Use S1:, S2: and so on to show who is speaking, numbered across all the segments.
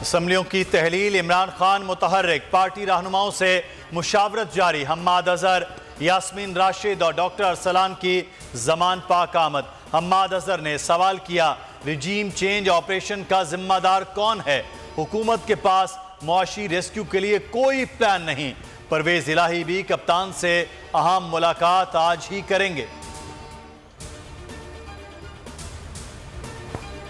S1: असम्बलियों की तहलील, इमरान खान मुतहर्रिक, पार्टी रहनुमाओं से मुशावरत जारी। हम्माद अजहर, यास्मीन राशिद और डॉक्टर अरसलान की जमान पाक आमद। हम्माद अजहर ने सवाल किया, रिजीम चेंज ऑपरेशन का जिम्मेदार कौन है? हुकूमत के पास मुआशी रेस्क्यू के लिए कोई प्लान नहीं। परवेज इलाही भी कप्तान से अहम मुलाकात आज ही करेंगे।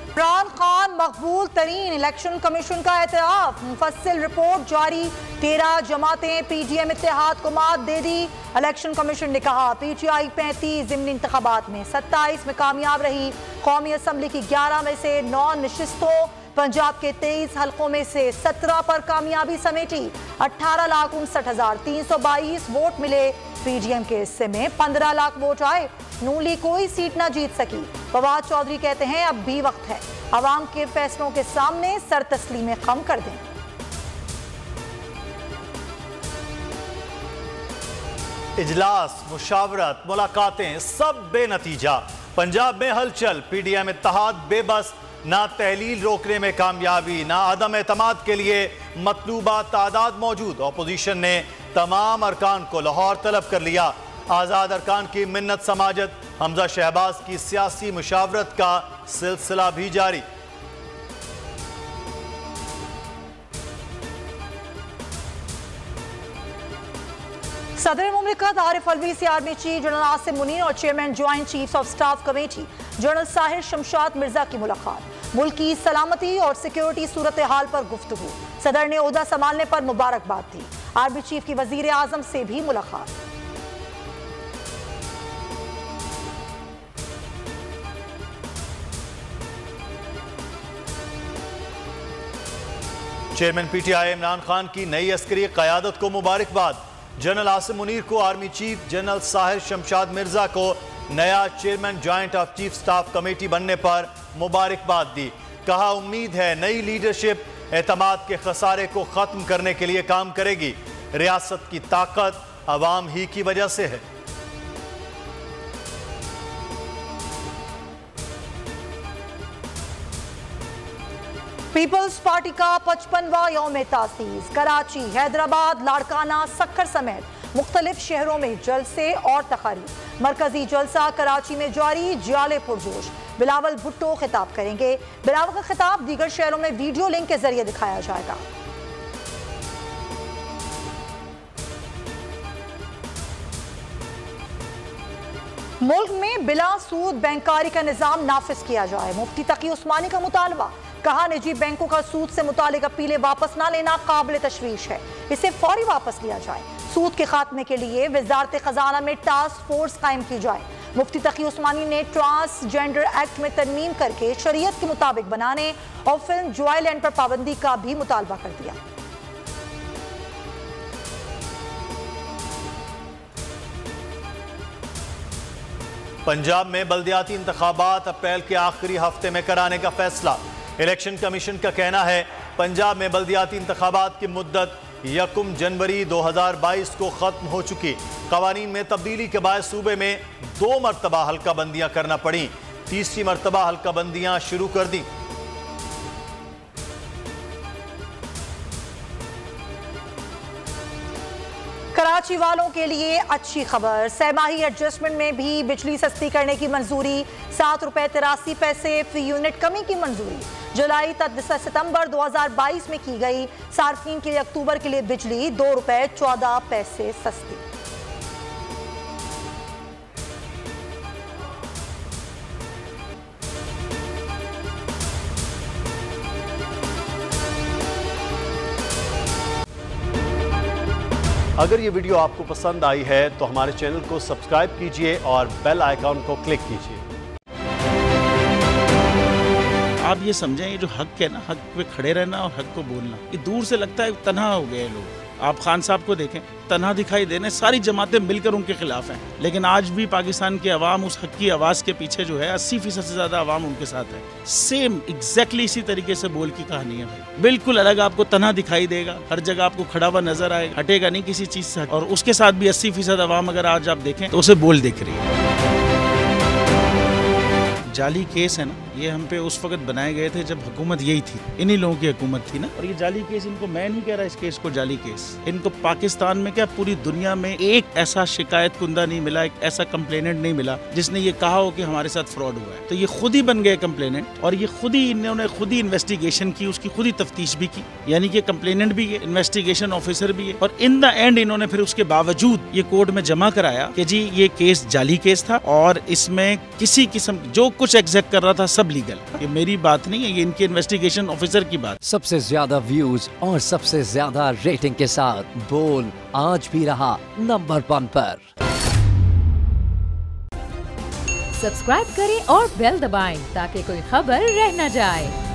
S2: इमरान खान मकबूल तरीन, इलेक्शन कमीशन का एतराफ। मुफस्सिल रिपोर्ट जारी, 13 जमातें PTM इत्तेहाद को मात दे दी। इलेक्शन कमीशन ने कहा PTI 35 ज़िमनी इंतखाबात में 27 में कामयाब रही। कौमी असम्बली की 11 में से 9 नशिस्तों, पंजाब के 23 हल्कों में से 17 पर कामयाबी समेटी। 18,59,322 वोट मिले। PDM के हिस्से में 15 लाख वोट आए। नून लीग कोई सीट न जीत सकी। फवाद चौधरी कहते हैं अब भी वक्त है, अवाम के फैसलों के सामने सर तस्लीमें कम कर दें।
S1: इजलास, मुशावरत, मुलाकातें सब बेनतीजा। पंजाब में हलचल, PDM इत्तेहाद बेबस। ना तहलील रोकने में कामयाबी, ना अदम एतमाद के लिए मतलूबा तादाद मौजूद। अपोजिशन ने तमाम अरकान को लाहौर तलब कर लिया। आज़ाद अरकान की मिन्नत समाजत, हमजा शहबाज की सियासी मुशावरत का सिलसिला भी जारी।
S2: सदर मुमलिकत आरिफ अलवी से army chief general Asim Munir और chairman joint chiefs of staff committee general Sahir Shamshad Mirza की मुलाकात। मुल्क की सलामती और सिक्योरिटी सूरत हाल पर गुफ्तगू। सदर ने ओहदा संभालने पर मुबारकबाद दी। आर्मी चीफ की वजीर आजम से भी मुलाकात।
S1: चेयरमैन PTI इमरान खान की नई अस्करी क़यादत को मुबारकबाद। जनरल आसिम मुनीर को army chief, general Sahir Shamshad Mirza को नया chairman joint of chief staff committee बनने पर मुबारकबाद दी। कहा उम्मीद है नई लीडरशिप एतमाद के खसारे को खत्म करने के लिए काम करेगी। रियासत की ताकत अवाम ही की वजह से है।
S2: पीपल्स पार्टी का 55वां यौम तासीस। कराची, हैदराबाद, लाड़काना, सक्कर समेत मुख्तलिफ शहरों में जलसे और तकारीब। मरकजी जलसा कराची में जारी, जियाले पुरजोश। बिलावल भुट्टो खिताब करेंगे। बिलावल का खिताब दीगर शहरों में वीडियो लिंक के जरिए दिखाया जाएगा। मुल्क में बिला सूद बैंकारी का निजाम नाफिज किया जाए, मुफ्ती तकी उस्मानी का मुतालबा। कहा निजी बैंकों का सूद से मुतालिक अपीलें वापस ना लेना काबिल तशवीश है, इसे फौरी वापस लिया जाए। सूद के खात्मे के लिए वजारत खजाना में टास्क फोर्स कायम की जाए। मुफ्ती तकी उस्मानी ने ट्रांसजेंडर एक्ट में तरमीम करके शरीयत के मुताबिक बनाने और फिल्म जॉयलैंड पर पाबंदी का भी मुतालबा कर दिया।
S1: पंजाब में बल्दियाती इंतखाबात अप्रैल के आखिरी हफ्ते में कराने का फैसला। इलेक्शन कमीशन का कहना है पंजाब में बल्दियाती इंतखाबात की मुद्दत 1 जनवरी 2022 को खत्म हो चुकी। कवानीन में तब्दीली के बाद सूबे में 2 मरतबा हल्का बंदियां करना पड़ी। तीसरी मरतबा हल्का बंदियां शुरू कर दी।
S2: कराची वालों के लिए अच्छी खबर, सहमाही एडजस्टमेंट में भी बिजली सस्ती करने की मंजूरी। ₹7.83 फी यूनिट कमी की मंजूरी जुलाई तक सितंबर 2022 में की गई। सार्फिन के लिए अक्टूबर के लिए बिजली ₹2.14 सस्ती।
S1: अगर ये वीडियो आपको पसंद आई है तो हमारे चैनल को सब्सक्राइब कीजिए और बेल आइकॉन को क्लिक कीजिए।
S3: आप ये समझें, ये जो हक है ना, हक पे खड़े रहना और हक को बोलना, ये दूर से लगता है तन्हा हो गए लोग। आप खान साहब को देखें, तन्हा दिखाई देने, सारी जमातें मिलकर उनके खिलाफ हैं, लेकिन आज भी पाकिस्तान की आवाम उस हक की आवाज़ के पीछे जो है 80% से ज़्यादा आवाम उनके साथ है। सेम एग्जैक्टली इसी तरीके से बोल की कहानी है भाई। बिल्कुल अलग आपको तन्हा दिखाई देगा, हर जगह आपको खड़ा हुआ नजर आएगा, हटेगा नहीं किसी चीज़ से। और उसके साथ भी 80% आवाम अगर आज आप देखें तो उसे बोल दिख रही है। जाली केस है ना, ये हम पे उस वक्त बनाए गए थे जब हुकूमत यही थी, इन्हीं लोगों की हुकूमत थी ना। और ये जाली केस, इनको मैं नहीं कह रहा इस केस को जाली केस, इनको पाकिस्तान में क्या पूरी दुनिया में एक ऐसा शिकायत कुंदा नहीं मिला, एक ऐसा कंप्लेनेंट नहीं मिला जिसने ये कहा हो कि हमारे साथ फ्रॉड हुआ है। तो ये खुद ही बन गए कंप्लेनेंट और ये खुद ही इन्होंने खुद ही इन्वेस्टिगेशन की, उसकी खुद ही तफ्तीश भी की, यानी कि कंप्लेनेंट भी है, इन्वेस्टिगेशन ऑफिसर भी है। और इन द एंड इन्होंने फिर उसके बावजूद ये कोर्ट में जमा कराया कि जी ये केस जाली केस था और इसमें किसी किस्म जो कुछ एग्जैक्ट कर रहा था सब लीगल। ये मेरी बात नहीं है, ये इनके इन्वेस्टिगेशन ऑफिसर की बात।
S4: सबसे ज्यादा व्यूज और सबसे ज्यादा रेटिंग के साथ बोल आज भी रहा नंबर 1 पर।
S5: सब्सक्राइब करें और बेल दबाएं ताकि कोई खबर रह न जाए।